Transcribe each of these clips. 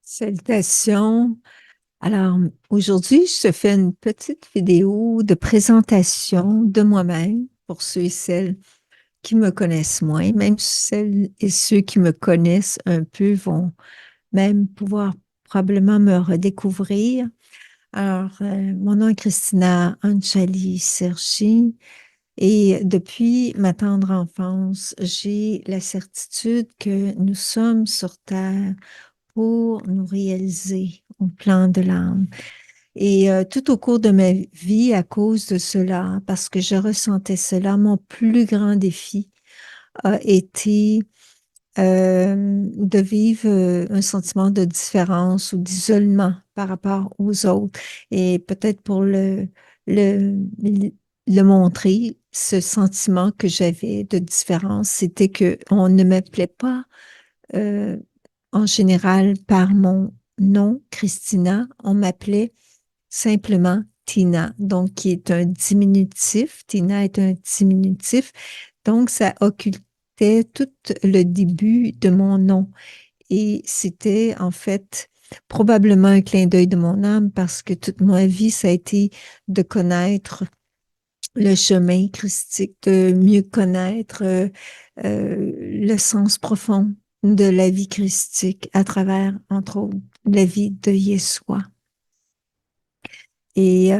Salutations. Alors, aujourd'hui, je te fais une petite vidéo de présentation de moi-même pour ceux et celles qui me connaissent moins. Même celles et ceux qui me connaissent un peu vont même pouvoir probablement me redécouvrir. Alors, mon nom est Christina Anchali Sergi et depuis ma tendre enfance, j'ai la certitude que nous sommes sur Terre pour nous réaliser au plan de l'âme. Et tout au cours de ma vie, à cause de cela, parce que je ressentais cela, mon plus grand défi a été de vivre un sentiment de différence ou d'isolement par rapport aux autres. Et peut-être pour le, le montrer, ce sentiment que j'avais de différence, c'était que on ne m'appelait pas euh, en général par mon nom, Christina, on m'appelait simplement Tina, donc qui est un diminutif. Tina est un diminutif, donc ça occultait tout le début de mon nom. Et c'était en fait probablement un clin d'œil de mon âme parce que toute ma vie, ça a été de connaître le chemin christique, de mieux connaître le sens profond de la vie christique à travers, entre autres, la vie de Yeshua. Et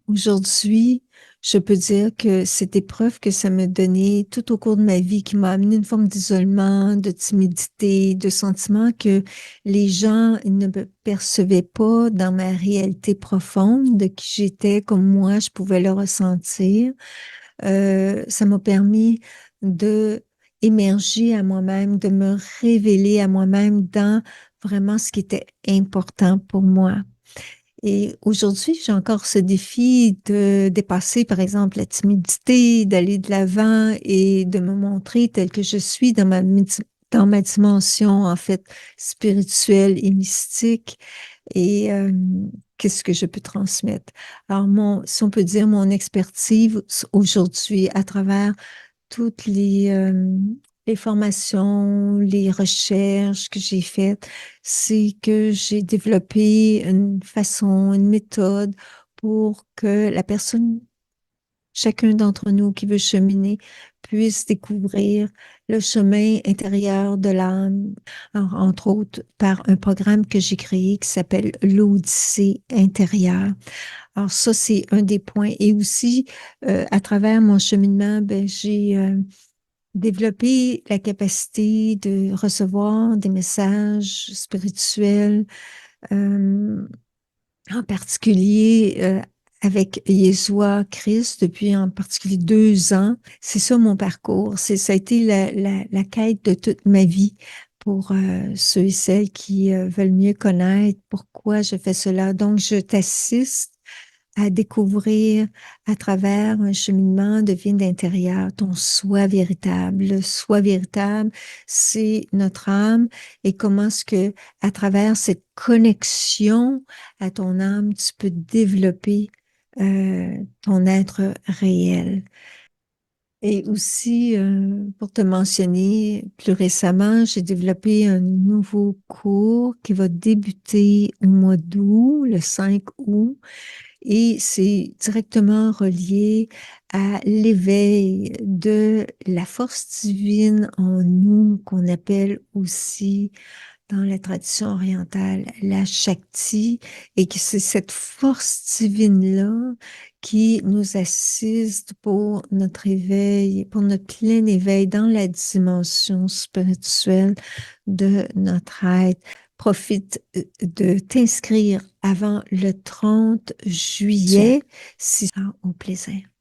aujourd'hui, je peux dire que cette épreuve que ça m'a donné tout au cours de ma vie, qui m'a amené une forme d'isolement, de timidité, de sentiment que les gens ne me percevaient pas dans ma réalité profonde de qui j'étais, comme moi, je pouvais le ressentir. Ça m'a permis de émerger à moi-même, de me révéler à moi-même dans vraiment ce qui était important pour moi. Et aujourd'hui, j'ai encore ce défi de dépasser, par exemple, la timidité, d'aller de l'avant et de me montrer telle que je suis dans ma dimension, en fait, spirituelle et mystique. Et qu'est-ce que je peux transmettre? Alors, si on peut dire, mon expertise aujourd'hui à travers toutes les formations, les recherches que j'ai faites, c'est que j'ai développé une façon, une méthode pour que la personne, chacun d'entre nous qui veut cheminer, puisse découvrir le chemin intérieur de l'âme, entre autres par un programme que j'ai créé qui s'appelle l'Odyssée intérieure. Alors ça, c'est un des points. Et aussi, à travers mon cheminement, ben, j'ai développer la capacité de recevoir des messages spirituels, euh, en particulier avec Yeshua Christ depuis en particulier 2 ans. C'est ça mon parcours. Ça a été la quête de toute ma vie pour ceux et celles qui veulent mieux connaître pourquoi je fais cela. Donc, je t'assiste à découvrir à travers un cheminement de vie d'intérieur ton soi véritable. Le soi véritable, c'est notre âme et comment est-ce que à travers cette connexion à ton âme, tu peux développer ton être réel. Et aussi, pour te mentionner, plus récemment, j'ai développé un nouveau cours qui va débuter au mois d'août, le 5 août, et c'est directement relié à l'éveil de la force divine en nous, qu'on appelle aussi dans la tradition orientale la Shakti, et que c'est cette force divine-là qui nous assiste pour notre éveil, pour notre plein éveil dans la dimension spirituelle de notre être. Profite de t'inscrire avant le 30 juillet, si au plaisir.